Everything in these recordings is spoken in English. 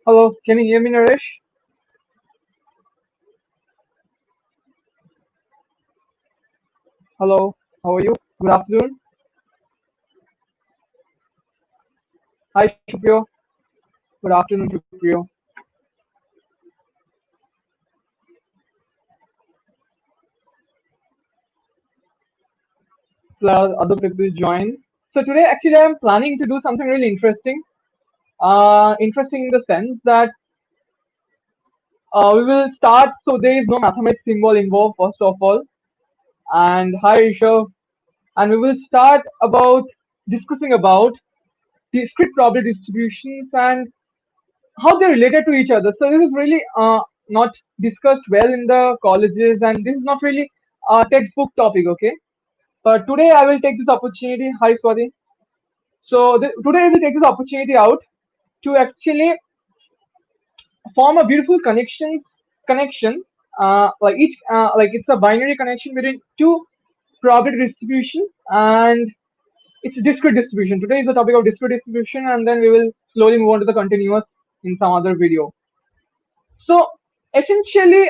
Hello, can you hear me, Naresh? Hello, how are you? Good afternoon. Hi, Shupio. Good afternoon, Shupio. Other people join. So today, actually, I'm planning to do something really interesting. Interesting in the sense that we will start. So there is no mathematics symbol involved, first of all. And hi, Rishabh. And we will start about discussing about discrete probability distributions and how they're related to each other. So this is really not discussed well in the colleges, and this is not really a textbook topic. Okay, but today I will take this opportunity. Hi, Swati. So today I will take this opportunity out to actually form a beautiful connection. Like each like it's a binary connection between two probability distributions, and it's a discrete distribution. Today is the topic of discrete distribution, and then we will slowly move on to the continuous in some other video. So essentially,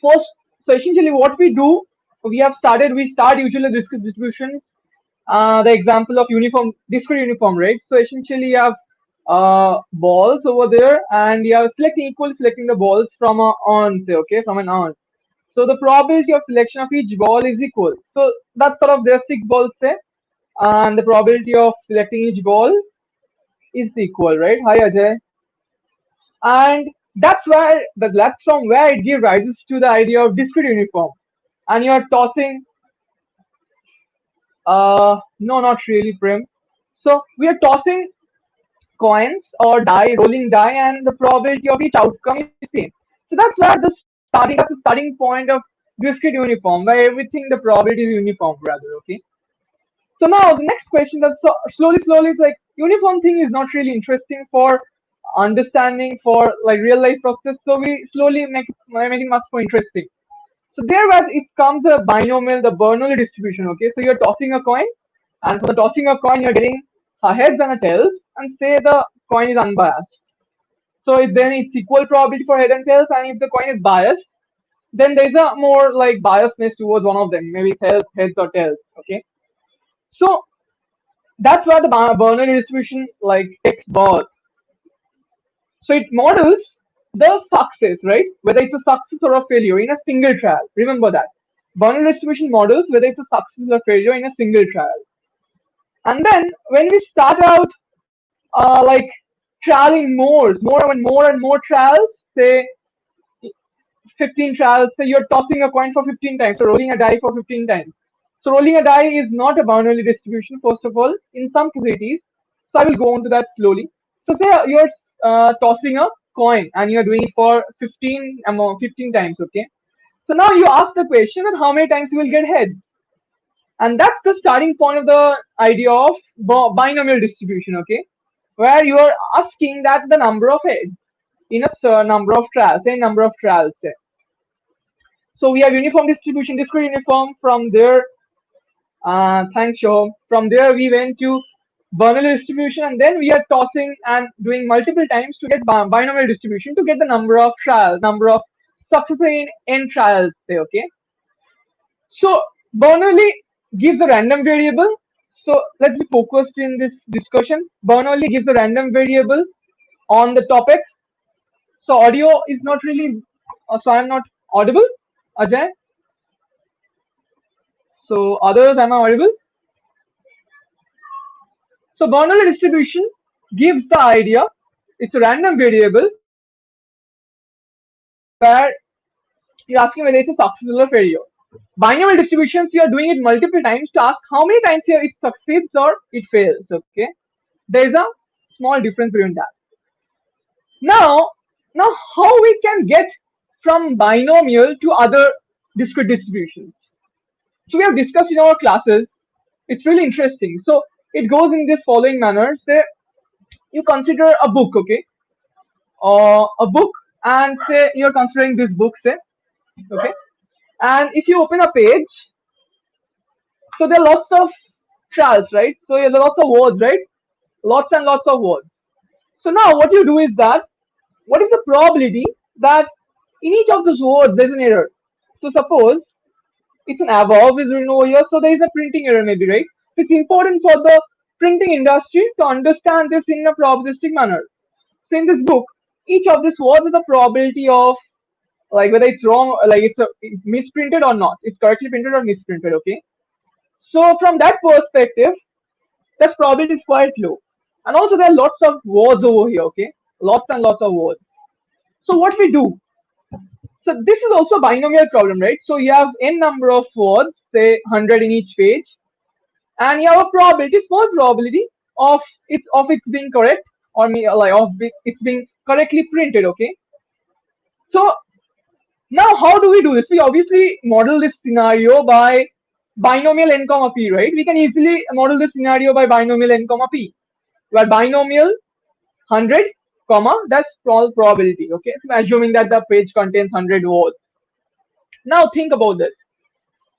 first, so essentially what we do, we start usually discrete distribution, the example of uniform, discrete uniform, right? So essentially you have balls over there, and you are selecting the balls from a on, say, okay, from an on. So the probability of selection of each ball is equal. So that's sort of there are six balls, say, and the probability of selecting each ball is equal, right? Hi, Ajay. And that's from where it gives rises to the idea of discrete uniform. And you're tossing, no, not really, Prem. So we are tossing coins or die, rolling die, and the probability of each outcome is same. So that's the starting point of discrete uniform, where everything the probability is uniform, rather. Okay. So now the next question, that slowly it's like uniform thing is not really interesting for understanding for like real life process. So we slowly make it much more interesting. So there was it comes a binomial, the Bernoulli distribution. Okay, so you're tossing a coin, and for the tossing a coin, you're getting a heads and a tails, and say the coin is unbiased. So then it's equal probability for head and tails, and if the coin is biased, then there's a more like biasness towards one of them, maybe heads or tails. Okay, so that's where the Bernoulli distribution like takes birth. So it models the success, right? Whether it's a success or a failure in a single trial. Remember that. Bernoulli distribution models whether it's a success or failure in a single trial. And then when we start out like trialing more and more trials, say 15 trials, say you're tossing a coin for 15 times, so rolling a die for 15 times. So rolling a die is not a Bernoulli distribution, first of all, in some cases. So I will go on to that slowly. So say you're tossing a coin and you're doing it for 15 times, okay? So now you ask the question that how many times you will get heads. And that's the starting point of the idea of binomial distribution, okay? Where you are asking that the number of heads in a number of trials, say number of trials, say. So we have uniform distribution, discrete uniform. From there, thanks, Shoham. From there, we went to Bernoulli distribution, and then we are tossing and doing multiple times to get binomial distribution to get the number of trials, number of successes in n trials. Say, okay. So Bernoulli gives a random variable. So let's be focused in this discussion. Bernoulli gives a random variable on the topic. So audio is not really, so I'm not audible, Ajay. So others, am I audible? So Bernoulli distribution gives the idea. It's a random variable where you're asking whether it's a successful or failure. Binomial distributions, you are doing it multiple times to ask how many times here it succeeds or it fails. Okay, there is a small difference between that. Now, now how we can get from binomial to other discrete distributions? So we have discussed in our classes. It's really interesting. So it goes in this following manner. Say you consider a book, okay, or a book, and say you're considering this book, say, okay, and if you open a page, so there are lots of trials, right? So there are lots of words, right? Lots and lots of words. So now what you do is that, what is the probability that in each of those words there's an error? So suppose it's an above is written over here, so there is a printing error maybe, right? It's important for the printing industry to understand this in a probabilistic manner. So in this book, each of these words is a probability of, like, whether it's wrong, like it's misprinted or not, it's correctly printed or misprinted, okay? So from that perspective, that probability is quite low. And also there are lots of words over here, okay? Lots and lots of words. So what we do, so this is also a binomial problem, right? So you have n number of words, say 100 in each page, and you have a probability, small probability of it being correct, or like it's being correctly printed, okay? So now how do we do this? We obviously model this scenario by binomial n comma p, right? We can easily model this scenario by binomial n comma p, where binomial 100 comma, that's probability, okay? So assuming that the page contains 100 words. Now think about this.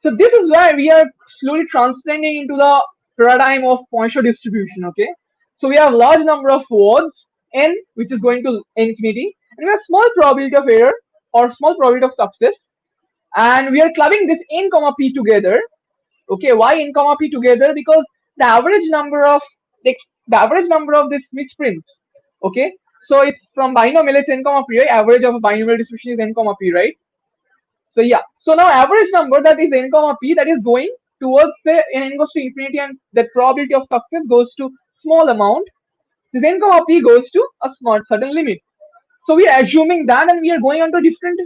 So this is where we are slowly transcending into the paradigm of Poisson distribution, okay? So we have large number of words, n, which is going to infinity, and we have small probability of error or small probability of success, and we are clubbing this n comma p together, okay? Why n comma p together? Because the average number of this mixed prints, okay? So it's from binomial, it's n comma p, right? Average of a binomial distribution is n comma p, right? So yeah, so now average number, that is n comma p, that is going towards, say, n goes to infinity, and that probability of success goes to small amount. This n comma p goes to a small certain limit. So we are assuming that, and we are going on to different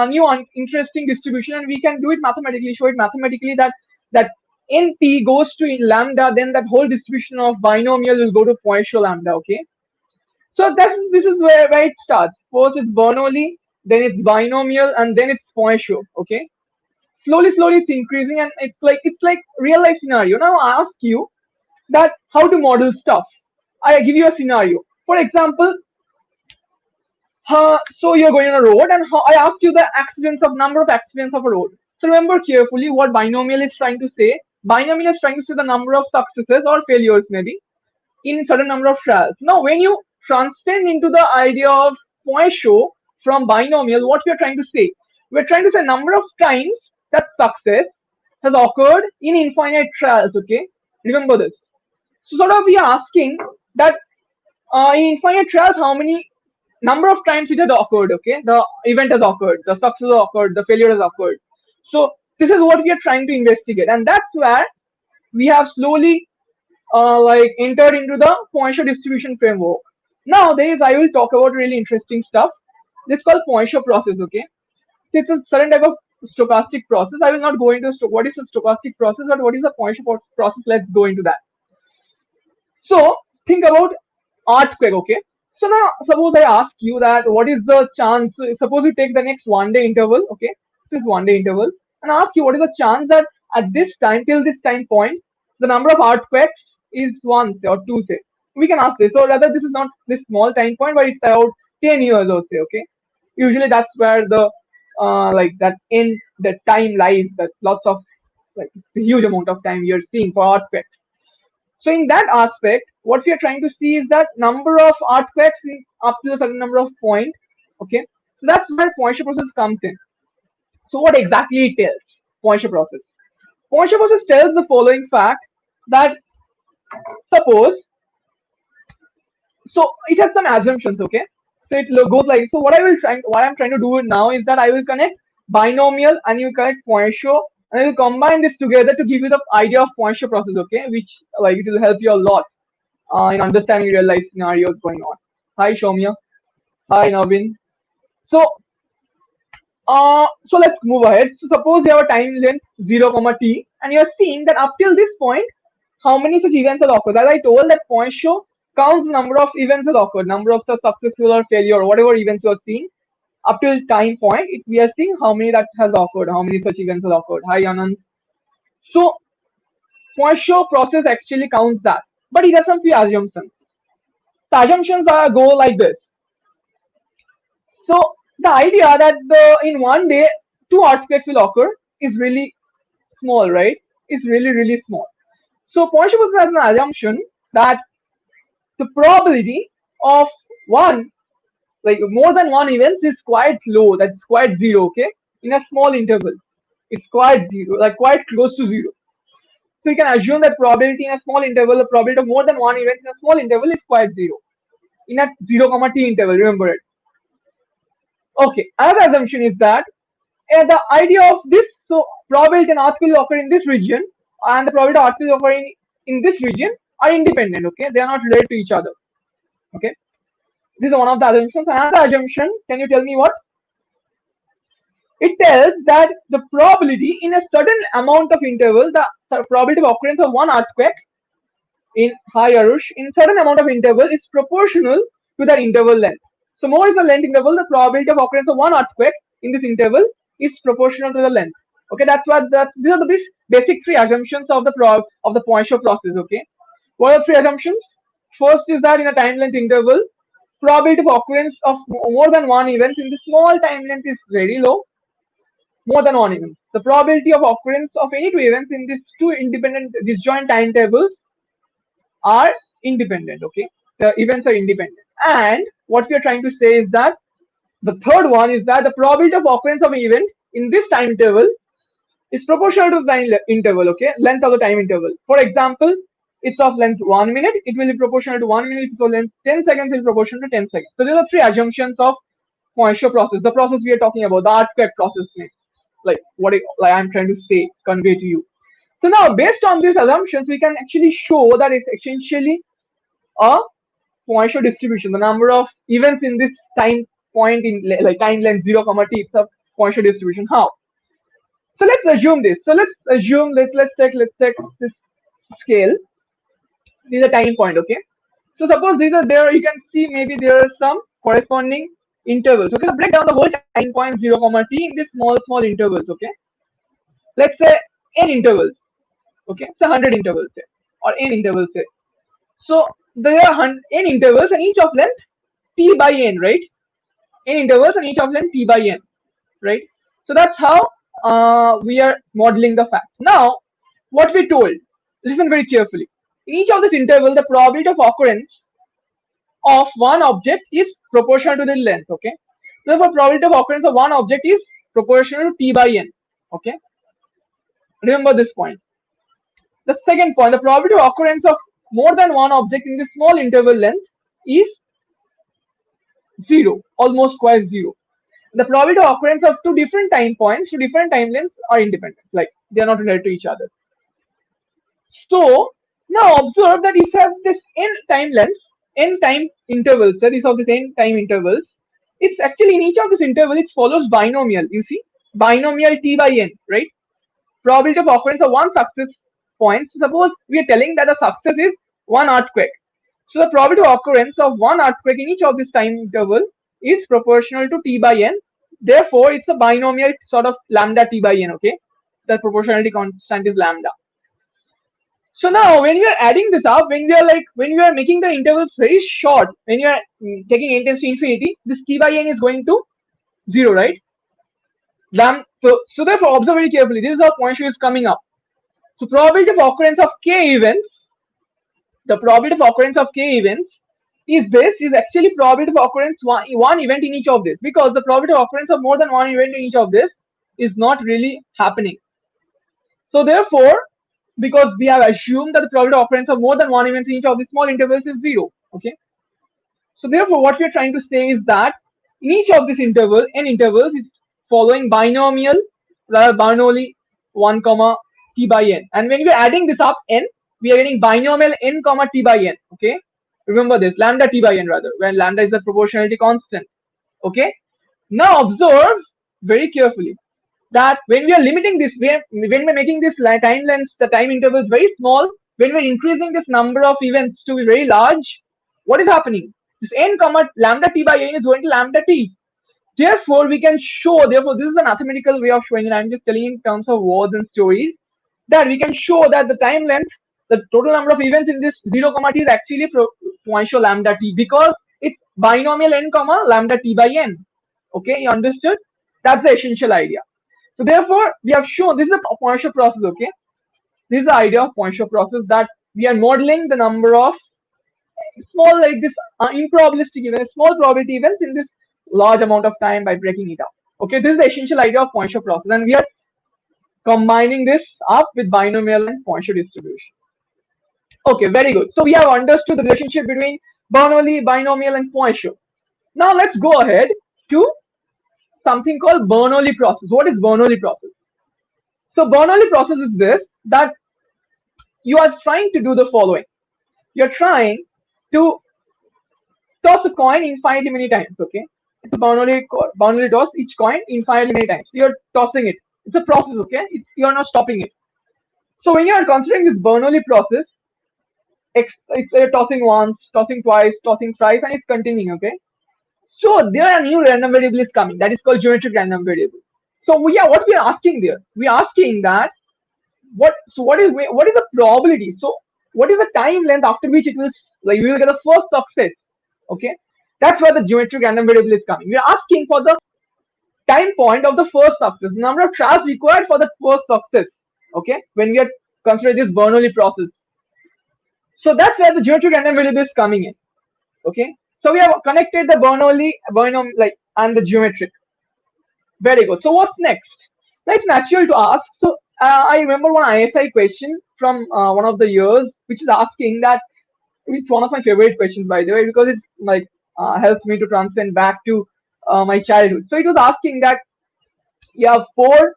new interesting distribution, and we can do it mathematically, show it mathematically, that np goes to in lambda, then that whole distribution of binomial will go to Poisson lambda, okay? So this is where it starts. First it's Bernoulli, then it's binomial, and then it's Poisson, okay? Slowly it's increasing, and it's like real life scenario. Now I ask you that how to model stuff. I give you a scenario. For example, so you're going on a road, and I asked you the number of accidents of a road. So remember carefully what binomial is trying to say. Binomial is trying to say the number of successes or failures maybe in certain number of trials. Now when you transcend into the idea of Poisson from binomial, what we are trying to say? We're trying to say number of times that success has occurred in infinite trials, okay? Remember this. So sort of we are asking that in infinite trials, how many number of times it has occurred, okay? The event has occurred, the success has occurred, the failure has occurred. So this is what we are trying to investigate, and that's where we have slowly like entered into the Poisson distribution framework. Now I will talk about really interesting stuff. This is called Poisson process, okay? It's a certain type of stochastic process. I will not go into what is a stochastic process, but what is a Poisson process. Let's go into that. So think about earthquake, okay? So now suppose I ask you that what is the chance, suppose you take the next 1 day interval, okay? This is 1 day interval, and ask you what is the chance that at this time, till this time point, the number of earthquakes is 1, say, or 2, say. We can ask this. So rather this is not this small time point, but it's about 10 years or say, okay? Usually that's where the like that in the time lies, that lots of, like, a huge amount of time you're seeing for earthquakes. So in that aspect, what we are trying to see is that number of earthquakes in up to a certain number of points. Okay, so that's where Poisson process comes in. So what exactly it tells? Poisson process. Poisson process tells the following fact, that suppose, so it has some assumptions. Okay, so it goes like, so what I'm trying to do now is that I will connect binomial and you connect Poisson, and I will combine this together to give you the idea of Poisson process. Okay, which, like, it will help you a lot in understanding real life scenarios going on. Hi Shomya. Hi Navin. So so let's move ahead. So suppose you have a time length 0, t, and you are seeing that up till this point, how many such events have occurred. As I told, that Poisson counts number of events have occurred, number of the successful or failure, or whatever events you are seeing up till time point. We are seeing how many that has occurred, how many such events have occurred. Hi Anand. So Poisson process actually counts that, but it has some few assumptions. The assumptions go like this. So the idea that in 1 day 2 earthquakes will occur is really small, right? It's really small. So Poisson has an assumption that the probability of one, like more than one events, is quite low. That's quite zero. Okay, in a small interval, it's quite zero, like quite close to zero. So you can assume that probability in a small interval, the probability of more than one event in a small interval is quite zero. In a 0 comma t interval, remember it. Okay, another assumption is that the idea of this, so probability and earth will occur in this region and the probability of earth will occur in this region are independent. Okay, they are not related to each other. Okay, this is one of the assumptions. Another assumption, can you tell me what? It tells that the probability in a certain amount of interval, the probability of occurrence of one earthquake in high Arush in certain amount of interval is proportional to that interval length. So more is the length interval, the probability of occurrence of one earthquake in this interval is proportional to the length. Okay, that's what these are the basic three assumptions of the Poisson process. Okay, what are the three assumptions? First is that in a time length interval, probability of occurrence of more than one event in the small time length is very low. More than one event. The probability of occurrence of any two events in these two independent disjoint timetables are independent. Okay, the events are independent. And what we are trying to say is that the third one is that the probability of occurrence of an event in this time interval is proportional to the time interval. Okay, length of the time interval. For example, it's of length 1 minute, it will be proportional to 1 minute. If it's of length 10 seconds, it will be proportional to 10 seconds. So these are three assumptions of Poisson process, the process we are talking about, the earthquake process, like like I'm trying to say, convey to you. So now, based on these assumptions, we can actually show that it's essentially a Poisson distribution. The number of events in this time point in like time length 0 comma t, it's a Poisson distribution. How? So let's assume this. So let's take this scale. This is a time point. Okay. So suppose these are there. You can see maybe there are some corresponding intervals. Okay. So break down the whole time point 0 comma t in these small intervals. Okay. Let's say n intervals. Okay. So 100 intervals say, or n intervals say. So there are n intervals and each of length t by n, right? N intervals and each of length t by n, right? So that's how we are modeling the fact. Now, what we told, listen very carefully. In each of this interval, the probability of occurrence of one object is proportional to the length. Okay. Therefore, probability of occurrence of one object is proportional to t by n. Okay. Remember this point. The second point, the probability of occurrence of more than one object in this small interval length is zero, almost quite zero. The probability of occurrence of two different time points, two different time lengths are independent, like they are not related to each other. So now observe that if you have this n time lengths, n time intervals, that is of this n time intervals, it's actually in each of this interval it follows binomial. You see, binomial t by n, right? Probability of occurrence of one success point. Suppose we are telling that the success is one earthquake. So the probability of occurrence of one earthquake in each of this time interval is proportional to t by n. Therefore, it's a binomial sort of lambda t by n. Okay, the proportionality constant is lambda. So now, when we are adding this up, when we are making the intervals very short, when you are taking n tends to infinity, this t by n is going to zero, right? So therefore, observe very carefully. This is how Poisson is coming up. So probability of occurrence of k events, the probability of occurrence of k events is actually probability of occurrence one event in each of this, because the probability of occurrence of more than one event in each of this is not really happening. So therefore, because we have assumed that the probability of occurrence of more than one event in each of these small intervals is zero. Okay. So therefore, what we are trying to say is that in each of these n intervals, is following binomial, rather Bernoulli 1 comma t by n. And when we are adding this up n, we are getting binomial n comma t by n. Okay. Remember this, lambda t by n rather, when lambda is the proportionality constant. Okay. Now observe very carefully that when we are limiting this, when we are making this time lengths, the time intervals very small, when we are increasing this number of events to be very large, what is happening? This n comma lambda t by n is going to lambda t. Therefore, we can show, therefore, this is a mathematical way of showing it. I'm just telling in terms of words and stories, that we can show that the time length, the total number of events in this 0 comma t is actually Poisson lambda t, because it's binomial n comma lambda t by n. Okay, you understood? That's the essential idea. So therefore, we have shown this is a Poisson process. Okay, this is the idea of Poisson process, that we are modeling the number of small like this improbabilistic event, small probability events in this large amount of time by breaking it up. Okay, this is the essential idea of Poisson process, and we are combining this up with binomial and Poisson distribution. Okay, very good. So we have understood the relationship between Bernoulli, binomial, and Poisson. Now let's go ahead to something called Bernoulli process. What is Bernoulli process? So Bernoulli process is this, that you are trying to do the following. You're trying to toss a coin infinitely many times. Okay, it's a Bernoulli toss each coin infinitely many times. You're tossing it. It's a process. Okay, you're not stopping it. So when you are considering this Bernoulli process, it's tossing once, tossing twice, tossing thrice, and it's continuing. Okay, so there are new random variables coming. That is called geometric random variable. So what we are asking there? We are asking that what is the probability? So what is the time length after which it will, like, we will get the first success? Okay, that's where the geometric random variable is coming. We are asking for the time point of the first success, number of tries required for the first success. Okay, when we are considering this Bernoulli process, so that's where the geometric random variable is coming in. Okay, so we have connected the Bernoulli like and the geometric. Very good. So what's next? Now it's natural to ask. So I remember one ISI question from one of the years, which is asking that. It's one of my favorite questions, by the way, because it like helps me to transcend back to my childhood. So it was asking that you have four.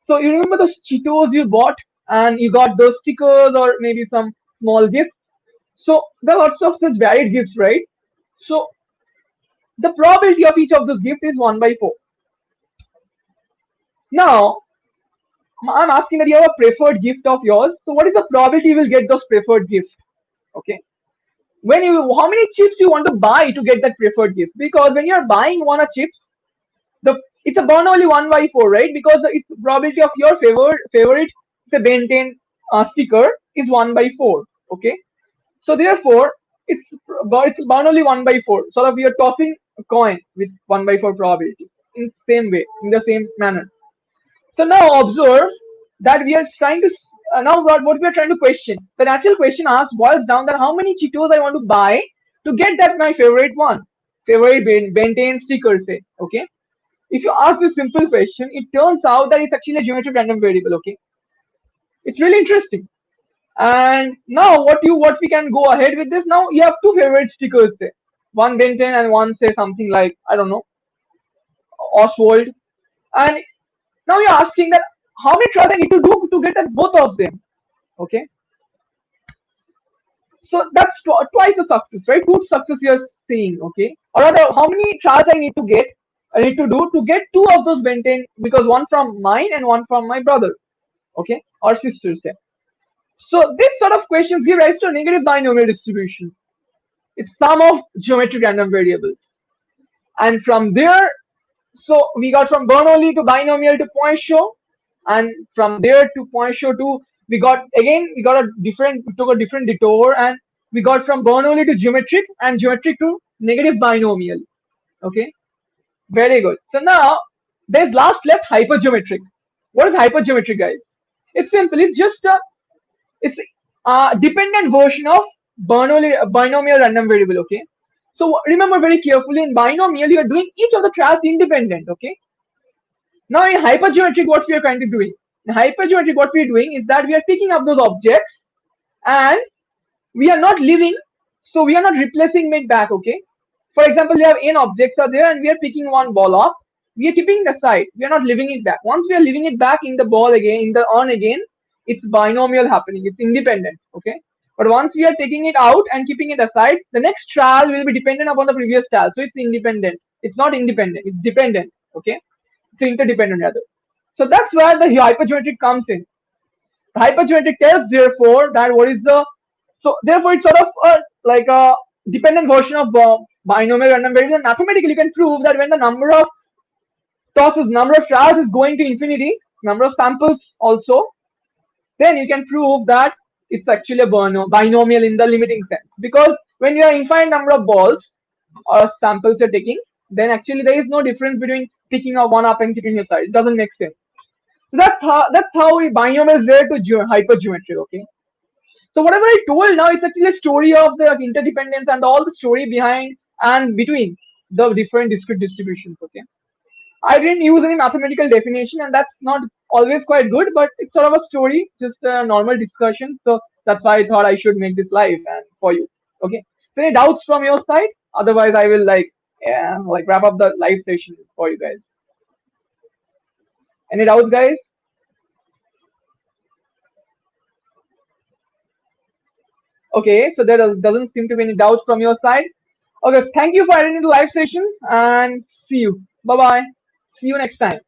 So you remember those Cheetos you bought, and you got those stickers or maybe some small gifts. So there are lots of such varied gifts, right? So the probability of each of those gifts is 1/4. Now I'm asking that you have a preferred gift of yours. So what is the probability you will get those preferred gifts? Okay. How many chips you want to buy to get that preferred gift? Because when you're buying one of chips, it's a Bernoulli 1/4, right? Because its probability of your favorite say Ben 10 sticker is 1/4. Okay, so therefore it's Bernoulli 1/4. Sort of, you're tossing a coin with 1/4 probability in same way, in the same manner. So now observe that we are trying to now what we are trying to question. The natural question asks boils down that how many Cheetos I want to buy to get that my favorite one, favorite Ben 10 sticker, say. Okay, if you ask this simple question, it turns out that it's actually a geometric random variable. Okay, it's really interesting. And now what we can go ahead with this. Now you have two favorite stickers, say one Ben 10 and one say something like, I don't know, Oswald. And now you're asking that how many tries I need to do to get at both of them. Okay, so that's twice the success, right? Two success you're seeing. Okay, or rather, how many tries I need to do to get two of those Ben 10, because one from mine and one from my brother. Okay, or sisters there. So this sort of questions give rise to a negative binomial distribution. It's sum of geometric random variables, and from there, so we got from Bernoulli to binomial to Poisson, and from there to Poisson to we took a different detour, and we got from Bernoulli to geometric and geometric to negative binomial. Okay, very good. So now there's last left hypergeometric. What is hypergeometric, guys? It's simple. It's a dependent version of Bernoulli binomial random variable. Okay, so remember very carefully, in binomial you are doing each of the tracks independent. Okay, now in hypergeometric what we are kind of doing? In hypergeometric what we are doing is that we are picking up those objects and we are not leaving, so we are not replacing it back. Okay, for example, we have n objects are there and we are picking one ball up. We are keeping it aside. We are not leaving it back. Once we are leaving it back in the ball again, in the urn again, it's binomial happening. It's independent. Okay. But once we are taking it out and keeping it aside, the next trial will be dependent upon the previous trial. So it's independent. It's not independent. It's dependent. Okay. It's interdependent rather. So that's where the hypergeometric comes in. The hypergeometric tells therefore that so therefore it's sort of like a dependent version of binomial random variable. And mathematically you can prove that when the number of trials is going to infinity, number of samples also, then you can prove that it's actually a binomial in the limiting sense. Because when you have infinite number of balls or samples you're taking, then actually there is no difference between picking up one up and keeping it aside. It doesn't make sense. So that's how binomial is related to hypergeometry. Okay. So whatever I told now, it's actually a story of the interdependence and all the story behind and between the different discrete distributions. Okay. I didn't use any mathematical definition, and that's not always quite good, but it's sort of a story, just a normal discussion. So that's why I thought I should make this live and for you. Okay. So any doubts from your side? Otherwise, I will like wrap up the live session for you guys. Any doubts, guys? Okay. So there doesn't seem to be any doubts from your side. Okay. Thank you for attending the live session, and see you. Bye bye. See you next time.